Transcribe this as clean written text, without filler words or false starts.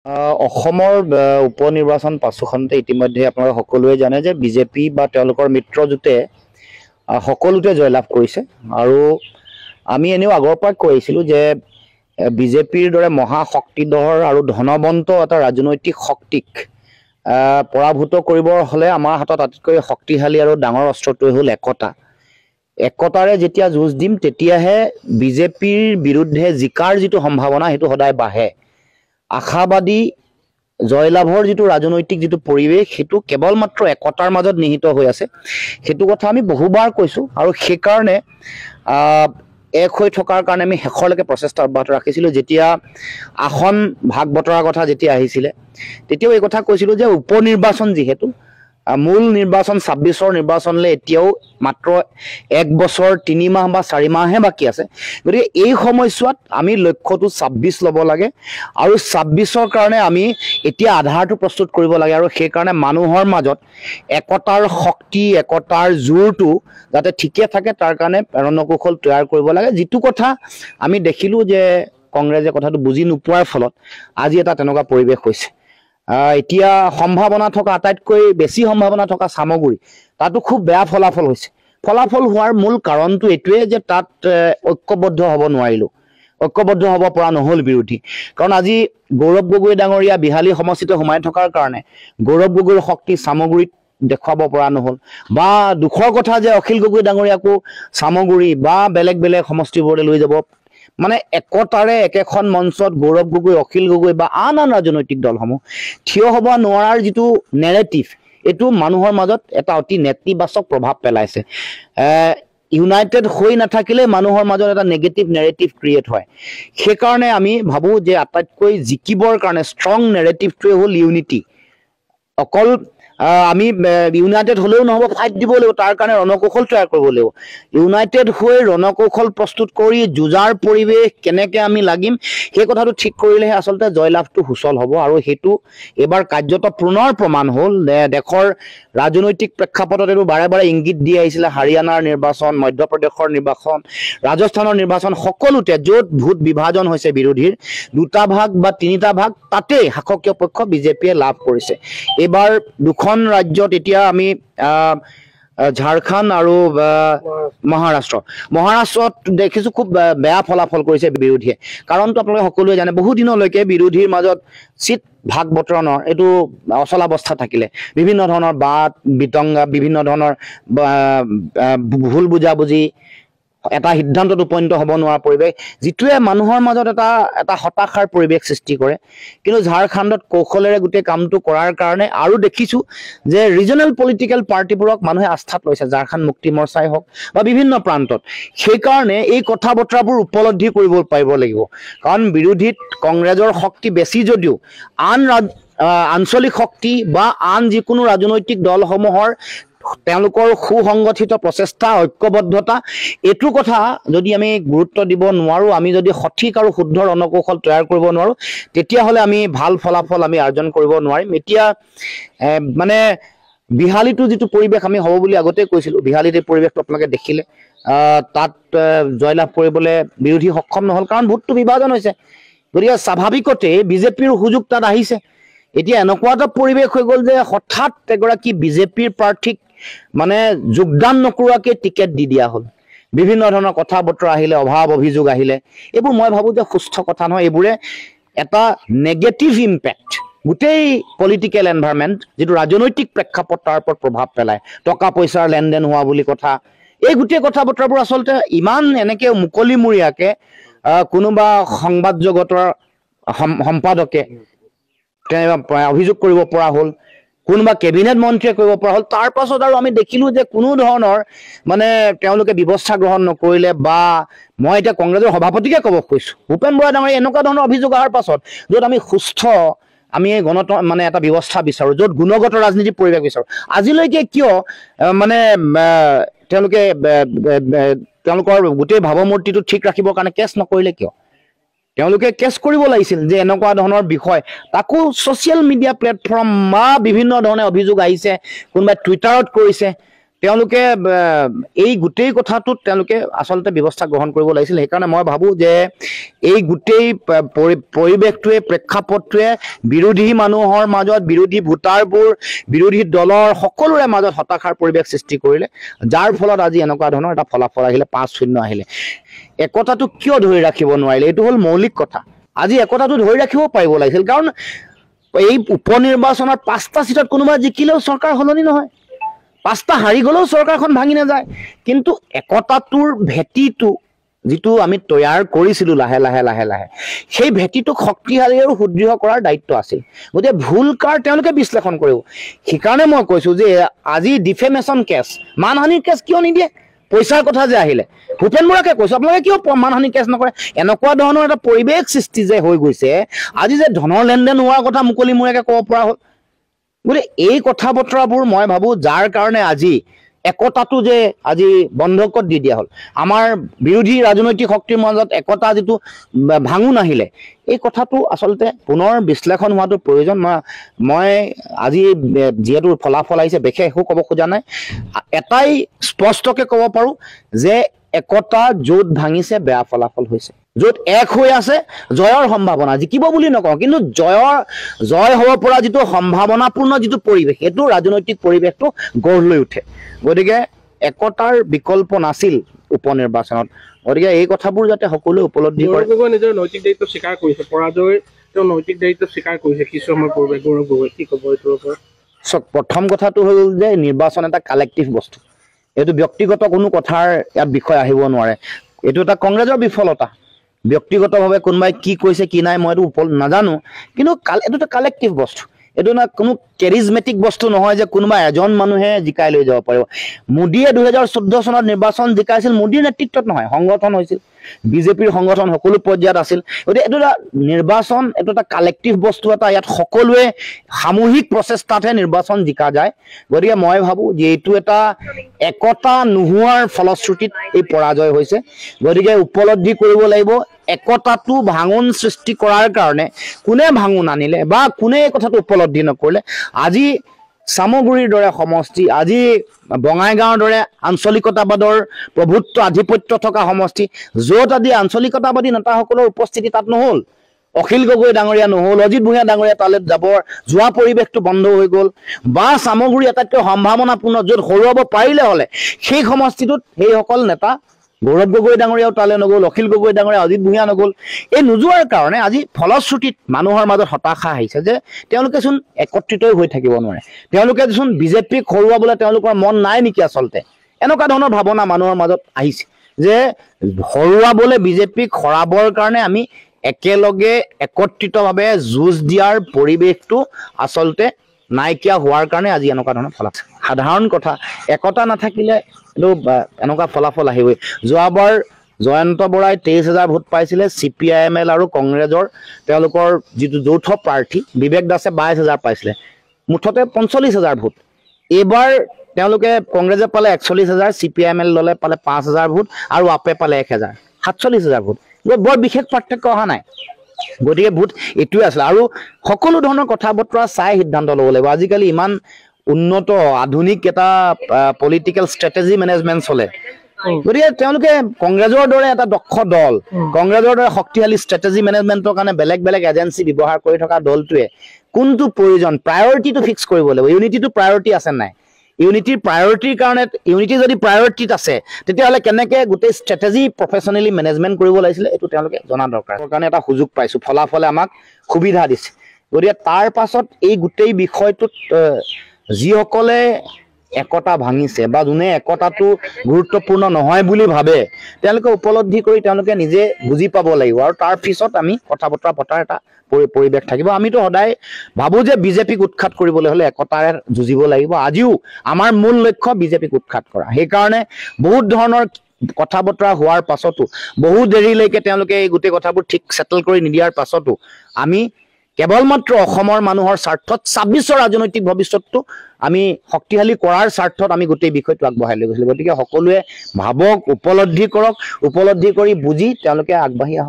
অসমৰ উপনিৰ্বাচন পাছুখনতে ইতিমধ্যে আপোনালোকে সকলোৱে জানে যে বিজেপি বা তেওঁলোকৰ মিত্ৰজোঁটে সকলোতে জয়লাভ কৰিছে আৰু আমি এনেও আগৰ পৰা কৈ আহিছিলোঁ যে বিজেপিৰ দৰে মহাশক্তিধৰ আৰু ধনৱন্ত এটা ৰাজনৈতিক শক্তিক পৰাভূত কৰিবৰ হ'লে আমাৰ হাতত আটাইতকৈ শক্তিশালী আৰু ডাঙৰ অস্ত্ৰটোৱে হ'ল একতা। একতাৰে যেতিয়া যুঁজ দিম তেতিয়াহে বিজেপিৰ বিৰুদ্ধে জিকাৰ যিটো সম্ভাৱনা সেইটো সদায় বাঢ়ে। আশাবাদী জয়লাভৰ যিটো ৰাজনৈতিক যিটো পৰিৱেশ সেইটো কেৱল মাত্ৰ একতাৰ মাজত নিহিত হৈ আছে, সেইটো কথা আমি বহুবাৰ কৈছোঁ আৰু সেইকাৰণে এক হৈ থকাৰ কাৰণে আমি শেষৰলৈকে প্ৰচেষ্টা অব্যাহত ৰাখিছিলোঁ। যেতিয়া আসন ভাগ বতৰাৰ কথা যেতিয়া আহিছিলে তেতিয়াও এই কথা কৈছিলোঁ যে উপনিৰ্বাচন যিহেতু মূল নিৰ্বাচন ২৬ৰ নিৰ্বাচনলৈ এতিয়াও মাত্ৰ ১ বছৰ ৩ মাহ বা ৪ মাহহে বাকী আছে। গতিকে এই সময়ছোৱাত আমি লক্ষ্যটো ২৬ ল'ব লাগে আৰু ২৬ৰ কাৰণে আমি এতিয়া আধাৰটো প্ৰস্তুত কৰিব লাগে আৰু সেইকাৰণে মানুহৰ মাজত একতাৰ শক্তি একতাৰ জোৰটো যাতে ঠিকে থাকে তাৰ কাৰণে ৰণকৌশল তৈয়াৰ কৰিব লাগে। যিটো কথা আমি দেখিলোঁ যে কংগ্ৰেছে কথাটো বুজি নোপোৱাৰ ফলত আজি এটা তেনেকুৱা পৰিৱেশ হৈছে। এতিয়া সম্ভাৱনা থকা আটাইতকৈ বেছি সম্ভাৱনা থকা চামগুৰি তাতো খুব বেয়া ফলাফল হৈছে। ফলাফল হোৱাৰ মূল কাৰণটো এইটোৱে যে তাত ঐক্যবদ্ধ হ'ব নোৱাৰিলোঁ, ঐক্যবদ্ধ হ'ব পৰা নহ'ল বিৰোধী। কাৰণ আজি গৌৰৱ গগৈ ডাঙৰীয়া বিহালী সমষ্টিতে সোমাই থকাৰ কাৰণে গৌৰৱ গগৈৰ শক্তি চামগুৰিত দেখুৱাব পৰা নহ'ল, বা দুখৰ কথা যে অখিল গগৈ ডাঙৰীয়াকো চামগুৰি বা বেলেগ বেলেগ সমষ্টিবোৰলৈ লৈ যাব মানে একতাৰে একেখন মঞ্চত গৌৰৱ গগৈ অখিল গগৈ বা আন ৰাজনৈতিক দলসমূহ থিয় হ'ব নোৱাৰাৰ যিটো নেৰেটিভ এইটো মানুহৰ মাজত এটা অতি নেতিবাচক প্ৰভাৱ পেলাইছে। ইউনাইটেড হৈ নাথাকিলে মানুহৰ মাজত এটা নেগেটিভ নেৰেটিভ ক্ৰিয়েট হয়। সেইকাৰণে আমি ভাবোঁ যে আটাইতকৈ জিকিবৰ কাৰণে ষ্ট্ৰং নেৰেটিভটোৱে হ'ল ইউনিটি। অকল আমি ইউনাইটেড হ'লেও নহ'ব, ফাইট দিব লাগিব, তাৰ কাৰণে ৰণকৌশল তৈয়াৰ কৰিব লাগিব। ইউনাইটেড হৈ ৰণকৌশল প্ৰস্তুত কৰি যুঁজাৰ পৰিৱেশ কেনেকৈ আমি লাগিম সেই কথাটো ঠিক কৰিলেহে আচলতে জয়লাভটো সুচল হ'ব আৰু সেইটো এইবাৰ কাৰ্যত পুনৰ প্ৰমাণ হ'ল। দেশৰ ৰাজনৈতিক প্ৰেক্ষাপটত এইটো বাৰে বাৰে ইংগিত দি আহিছিলে। হাৰিয়ানাৰ নিৰ্বাচন, মধ্যপ্ৰদেশৰ নিৰ্বাচন, ৰাজস্থানৰ নিৰ্বাচন সকলোতে য'ত ভোট বিভাজন হৈছে বিৰোধীৰ 2টা ভাগ বা 3টা ভাগ তাতেই শাসকীয় পক্ষ বিজেপিয়ে লাভ কৰিছে। এইবাৰ 2খন ৰাজ্যত এতিয়া আমি ঝাৰখণ্ড আৰু মহাৰাষ্ট্ৰত দেখিছোঁ খুব বেয়া ফলাফল কৰিছে বিৰোধীয়ে। কাৰণটো আপোনালোকে সকলোৱে জানে, বহু দিনলৈকে বিৰোধীৰ মাজত চিট ভাগ বতৰণৰ এইটো অচলাৱস্থা থাকিলে, বিভিন্ন ধৰণৰ বাদ বিতংগা, বিভিন্ন ধৰণৰ ভুল বুজাবুজি, এটা সিদ্ধান্তত উপনীত হ'ব নোৱাৰা পৰিৱেশ, যিটোৱে মানুহৰ মাজত এটা হতাশাৰ পৰিৱেশ সৃষ্টি কৰে। কিন্তু ঝাৰখণ্ডত কৌশলেৰে গোটেই কামটো কৰাৰ কাৰণে আৰু দেখিছোঁ যে ৰিজনেল পলিটিকেল পাৰ্টিবোৰক মানুহে আস্থাত লৈছে, ঝাৰখণ্ড মুক্তি মৰ্চাই হওক বা বিভিন্ন প্ৰান্তত। সেইকাৰণে এই কথা বতৰাবোৰ উপলব্ধি কৰিব পাৰিব লাগিব। কাৰণ বিৰোধীত কংগ্ৰেছৰ শক্তি বেছি যদিও আন আঞ্চলিক শক্তি বা আন যিকোনো ৰাজনৈতিক দলসমূহৰ তেওঁলোকৰ সুসংগঠিত প্ৰচেষ্টা ঐক্যবদ্ধতা এইটো কথা যদি আমি গুৰুত্ব দিব নোৱাৰোঁ, আমি যদি সঠিক আৰু শুদ্ধ ৰণকৌশল তৈয়াৰ কৰিব নোৱাৰোঁ তেতিয়াহ'লে আমি ভাল ফলাফল আমি অৰ্জন কৰিব নোৱাৰিম। এতিয়া মানে বিহালীটো যিটো পৰিৱেশ আমি হ'ব বুলি আগতেই কৈছিলোঁ, বিহালীত এই পৰিৱেশটো আপোনালোকে দেখিলে। তাত জয়লাভ কৰিবলৈ বিৰোধী সক্ষম নহ'ল কাৰণ ভোটটো বিভাজন হৈছে। গতিকে স্বাভাৱিকতে বিজেপিৰ সুযোগ তাত আহিছে। এতিয়া এনেকুৱা এটা পৰিৱেশ হৈ গ'ল যে হঠাৎ এগৰাকী বিজেপিৰ প্ৰাৰ্থীক মানে যোগদান নকৰোৱাকৈ টিকেট দি দিয়া হ'ল। বিভিন্ন ধৰণৰ কথা বতৰা আহিলে, অভাৱ অভিযোগ আহিলে, এইবোৰ মই ভাবোঁ যে সুস্থ কথা নহয়। এইবোৰে এটা নেগেটিভ ইম্পেক্ট গোটেই পলিটিকেল এনভাইৰনমেণ্ট যিটো ৰাজনৈতিক প্ৰেক্ষাপট তাৰ ওপৰত প্ৰভাৱ পেলায়। টকা পইচাৰ লেনদেন হোৱা বুলি কথা, এই গোটেই কথা বতৰাবোৰ আচলতে ইমান এনেকৈ মুকলিমূৰীয়াকৈ কোনোবা সংবাদ জগতৰ সম্পাদকে অভিযোগ কৰিব পৰা হ'ল, কোনোবা কেবিনেট মন্ত্ৰীয়ে কৰিব পৰা হ'ল। তাৰ পাছত আৰু আমি দেখিলোঁ যে কোনো ধৰণৰ মানে তেওঁলোকে ব্যৱস্থা গ্ৰহণ নকৰিলে। বা মই এতিয়া কংগ্ৰেছৰ সভাপতিকে ক'ব কৈছোঁ, ভূপেন বৰা ডাঙৰীয়া এনেকুৱা ধৰণৰ অভিযোগ অহাৰ পাছত য'ত আমি সুস্থ আমি মানে এটা ব্যৱস্থা বিচাৰোঁ, য'ত গুণগত ৰাজনীতি পৰিৱেশ বিচাৰোঁ, আজিলৈকে কিয় মানে তেওঁলোকে তেওঁলোকৰ গোটেই ভাৱমূৰ্তিটো ঠিক ৰাখিবৰ কাৰণে কেছ নকৰিলে কিয়? তেওঁলোকে কেছ কৰিব লাগিছিল যে এনেকুৱা ধৰণৰ বিষয়, তাকো ছ'চিয়েল মিডিয়া প্লেটফৰ্ম বা বিভিন্ন ধৰণে অভিযোগ আহিছে, কোনোবাই টুইটাৰত কৰিছে, তেওঁলোকে এই গোটেই কথাটোত তেওঁলোকে আচলতে ব্যৱস্থা গ্ৰহণ কৰিব লাগিছিল। সেইকাৰণে মই ভাবোঁ যে এই গোটেই পৰিৱেশটোৱে প্ৰেক্ষাপটটোৱে বিৰোধী মানুহৰ মাজত, বিৰোধী ভোটাৰবোৰ, বিৰোধী দলৰ সকলোৰে মাজত হতাশাৰ পৰিৱেশ সৃষ্টি কৰিলে, যাৰ ফলত আজি এনেকুৱা ধৰণৰ এটা ফলাফল আহিলে, 5-0 আহিলে। একতাটো কিয় ধৰি ৰাখিব নোৱাৰিলে? এইটো হ'ল মৌলিক কথা। আজি একতাটো ধৰি ৰাখিব পাৰিব লাগিছিল, কাৰণ এই উপ নিৰ্বাচনত 5টা চিটত কোনোবা জিকিলেও চৰকাৰ সলনি নহয়, 5টা হাৰি গ'লেও চৰকাৰখন ভাঙি নাযায়। কিন্তু একতাটোৰ ভেটিটো যিটো আমি তৈয়াৰ কৰিছিলোঁ লাহে লাহে লাহে লাহে, সেই ভেটিটোক শক্তিশালী আৰু সুদৃঢ় কৰাৰ দায়িত্ব আছিল। গতিকে ভুল কাৰ তেওঁলোকে বিশ্লেষণ কৰিব। সেইকাৰণে মই কৈছোঁ যে আজি ডিফেমেশ্যন কেছ, মানহানিৰ কেছ কিয় নিদিয়ে? পইচাৰ কথা যে আহিলে, ভূপেন বৰাকে কৈছোঁ, আপোনালোকে কিয় মানহানি কেছ নকৰে? এনেকুৱা ধৰণৰ এটা পৰিৱেশ সৃষ্টি যে হৈ গৈছে, আজি যে ধনৰ লেনদেন হোৱাৰ কথা মুকলি মূৰাকে ক'ব পৰা হ'ল। গতিকে এই কথা বতৰাবোৰ মই ভাবোঁ যাৰ কাৰণে আজি একতাটো যে আজি বন্ধকত দি দিয়া হ'ল, আমাৰ বিৰোধী ৰাজনৈতিক শক্তিৰ মাজত একতা যিটো ভাঙোন আহিলে, এই কথাটো আচলতে পুনৰ বিশ্লেষণ হোৱাটো প্ৰয়োজন। মই আজি যিহেতু ফলাফল আহিছে, বিশেষ একো ক'ব খোজা নাই। এটাই স্পষ্টকৈ ক'ব পাৰোঁ যে একতা য'ত ভাঙিছে বেয়া ফলাফল হৈছে, য'ত এক হৈ আছে জয়ৰ সম্ভাৱনা, জিকিব বুলি নকওঁ, কিন্তু জয় হ'ব পৰা যিটো সম্ভাৱনাপূৰ্ণ যিটো পৰিৱেশ, সেইটো ৰাজনৈতিক পৰিৱেশটো গঢ় লৈ উঠে। গতিকে একতাৰ বিকল্প নাছিল উপ নিৰ্বাচনত। গতিকে এই কথাবোৰ যাতে সকলোৱে উপলব্ধি কৰে। গৌৰৱ গগৈ নিজৰ নৈতিক দায়িত্ব স্বীকাৰ কৰিছে, পৰাজয় তেওঁ নৈতিক দায়িত্ব স্বীকাৰ কৰিছে কিছু সময় পূৰ্বে। গৌৰৱ গগৈ কি ক'ব এইটোৰ ওপৰত? চাওক, প্ৰথম কথাটো হ'ল যে নিৰ্বাচন এটা কালেক্টিভ বস্তু, এইটো ব্যক্তিগত কোনো কথাৰ ইয়াত বিষয় আহিব নোৱাৰে। এইটো এটা কংগ্ৰেছৰ বিফলতা, ব্যক্তিগতভাৱে কোনোবাই কি কৈছে কি নাই মই এইটো নাজানো, কিন্তু এইটো এটা কালেক্টিভ বস্তু। এইটো না কোনো কেৰিজমেটিক বস্তু নহয় যে কোনোবা এজন মানুহে জিকাই লৈ যাব পাৰিব। মোদীয়ে 2014 চনত নিৰ্বাচন জিকাইছিল, মোদীৰ নেতৃত্বত নহয়, সংগঠন হৈছিল, বিজেপিৰ সংগঠন সকলো পৰ্যায়ত আছিল। গতিকে এইটো এটা নিৰ্বাচন, এইটো এটা কালেক্টিভ বস্তু, এটা ইয়াত সকলোৱে সামূহিক প্ৰচেষ্টাতহে নিৰ্বাচন জিকা যায়। গতিকে মই ভাবোঁ যে এইটো এটা একতা নোহোৱাৰ ফলশ্ৰুতিত এই পৰাজয় হৈছে। গতিকে উপলব্ধি কৰিব লাগিব একতাটো ভাঙোন সৃষ্টি কৰাৰ কাৰণে কোনে ভাঙোন আনিলে বা কোনে এই কথাটো উপলব্ধি নকৰিলে। আজি চামগুৰিৰ দৰে সমষ্টি, আজি বঙাইগাঁৱৰ দৰে আঞ্চলিকতাবাদৰ প্ৰভুত্ব আধিপত্য থকা সমষ্টি, য'ত আজি আঞ্চলিকতাবাদী নেতাসকলৰ উপস্থিতি তাত নহ'ল, অখিল গগৈ ডাঙৰীয়া নহ'ল, অজিত ভূঞা ডাঙৰীয়া তালৈ যোৱা পৰিৱেশটো বন্ধ হৈ গ'ল, বা চামগুৰি আটাইতকৈ সম্ভাৱনাপূৰ্ণ য'ত হৰুৱাব পাৰিলে হ'লে সেই সমষ্টিটোত সেইসকল নেতা, গৌৰৱ গগৈ ডাঙৰীয়াও তালৈ নগ'ল, অখিল গগৈ ডাঙৰীয়া, অজিত ভূঞা নগ'ল। এই নোযোৱাৰ কাৰণে আজি ফলশ্ৰুতিত মানুহৰ মাজত হতাশা আহিছে যে তেওঁলোকে চোন একত্ৰিত হৈ থাকিব নোৱাৰে, তেওঁলোকে চোন বিজেপিক হৰুৱাবলৈ তেওঁলোকৰ মন নাই নেকি আচলতে, এনেকুৱা ধৰণৰ ভাৱনা মানুহৰ মাজত আহিছে যে হৰুৱাবলৈ, বিজেপিক হৰাবৰ কাৰণে আমি একেলগে একত্ৰিতভাৱে যুঁজ দিয়াৰ পৰিৱেশটো আচলতে নাইকিয়া হোৱাৰ কাৰণে আজি এনেকুৱা ধৰণৰ ফলাফল। সাধাৰণ কথা, একতা নাথাকিলে এইটো এনেকুৱা ফলাফল আহিবই। যোৱাবাৰ জয়ন্ত বৰাই 23,000 ভোট পাইছিলে, CPIML আৰু কংগ্ৰেছৰ তেওঁলোকৰ যিটো যৌথ প্ৰাৰ্থী বিবেক দাসে 22,000 পাইছিলে, মুঠতে 45,000 ভোট। এইবাৰ তেওঁলোকে কংগ্ৰেছে পালে 41,000, CPIML দলে পালে 5,000 ভোট আৰু আপে পালে 1,000, 47,000 ভোট। বৰ বিশেষ পাৰ্থক্য অহা নাই। গতিকে ভোট এইটোৱে আছিলে, আৰু সকলো ধৰণৰ কথা বতৰা চাই সিদ্ধান্ত ল'ব লাগিব। আজিকালি ইমান উন্নত আধুনিক এটা পলিটিকেল ষ্ট্ৰেটেজি মেনেজমেণ্ট চলে। গতিকে তেওঁলোকে কংগ্ৰেছৰ দৰে এটা দক্ষ দল, কংগ্ৰেছৰ দৰে শক্তিশালী ষ্ট্ৰেটেজি মেনেজমেণ্টৰ কাৰণে বেলেগ বেলেগ এজেঞ্চি ব্যৱহাৰ কৰি থকা দলটোৱে কোনটো প্ৰয়োজন, প্ৰায়ৰিটিটো ফিক্স কৰিব লাগিব। ইউনিটিটো প্ৰায়ৰিটি আছে নাই, ইউনিটিৰ প্ৰায়ৰিটিৰ কাৰণে, ইউনিটি যদি প্ৰায়ৰিটিত আছে তেতিয়াহ'লে কেনেকৈ গোটেই ষ্ট্ৰেটেজি প্ৰফেচনেলি মেনেজমেণ্ট কৰিব লাগিছিলে এইটো তেওঁলোকে জনা দৰকাৰ। কাৰণে এটা সুযোগ পাইছোঁ, ফলাফলে আমাক সুবিধা দিছে। গতিকে তাৰ পাছত এই গোটেই বিষয়টোত যিসকলে একতা ভাঙিছে বা যোনে একতাটো গুৰুত্বপূৰ্ণ নহয় বুলি ভাবে, তেওঁলোকে উপলব্ধি কৰি তেওঁলোকে নিজে বুজি পাব লাগিব, আৰু তাৰ পিছত আমি কথা বতৰা পতাৰ এটা পৰিৱেশ থাকিব। আমিতো সদায় ভাবোঁ যে বিজেপিক উৎখাত কৰিবলৈ হ'লে একতাৰে যুঁজিব লাগিব। আজিও আমাৰ মূল লক্ষ্য বিজেপিক উৎখাত কৰা। সেইকাৰণে বহুত ধৰণৰ কথা বতৰা হোৱাৰ পাছতো, বহু দেৰিলৈকে তেওঁলোকে এই গোটেই কথাবোৰ ঠিক ছেটেল কৰি নিদিয়াৰ পাছতো আমি কেৱল মাত্ৰ অসমৰ মানুহৰ স্বাৰ্থত 26ৰ ৰাজনৈতিক ভৱিষ্যতটো আমি শক্তিশালী কৰাৰ স্বাৰ্থত আমি গোটেই বিষয়টো আগবঢ়াই লৈ গৈছিলোঁ। গতিকে সকলোৱে ভাবক, উপলব্ধি কৰক, উপলব্ধি কৰি বুজি তেওঁলোকে আগবাঢ়ি আহক।